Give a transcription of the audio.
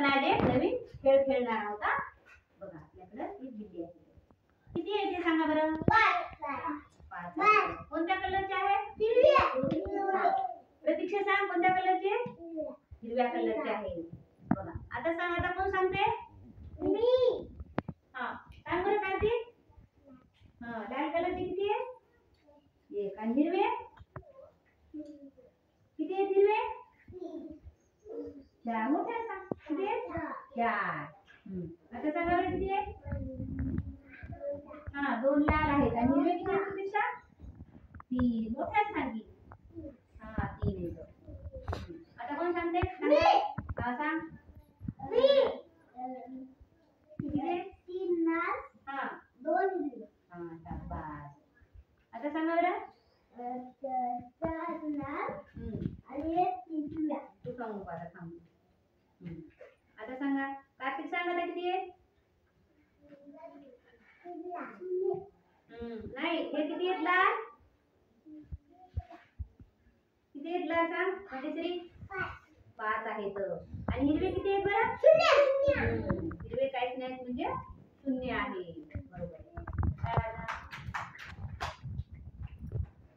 आपण आज एक नवीन खेळ खेळणार आहोत. बघा आपल्याकडे एक बिल्ली आहे. किती आहे ते सांगा बरं. 5. कोणत्या कलरची आहे. हिरव्या. प्रतीक्षा सांग कोणत्या कलरची आहे. हिरव्या कलरची आहे. बघा आता सांग. आता कोण सांगते. मी. हा सांग बरं कार्तिक. लाल कलरची किती आहे. एक. आणि हिरवे किती आहेत. हिरवे 4. मोठ्या सांग किती आहेत. 4. आता सांगा बरं किती आहे. 2 लाल आहेत. आणि हिरवे किती आहेत प्रतीक्षा. 3. मोठ्या सांगी. 3 येतो. आता कोण सांगते. सांग. किती आहे. 3 लाल 2 हिरवे. शाबास. आता सांगा बरं. 4 लाल आणि 1 हिरव्या. तू सांगू आता सांग. आता सांगा. कार्तिक सांग आता किती आहे. नाही हे किती आहेत लाल. किती आहेत लाल सांग. म्हणजे 5 आहेत. आणि हिरवे किती आहेत बरं. हिरवे काहीच नाहीत म्हणजे 0 आहे.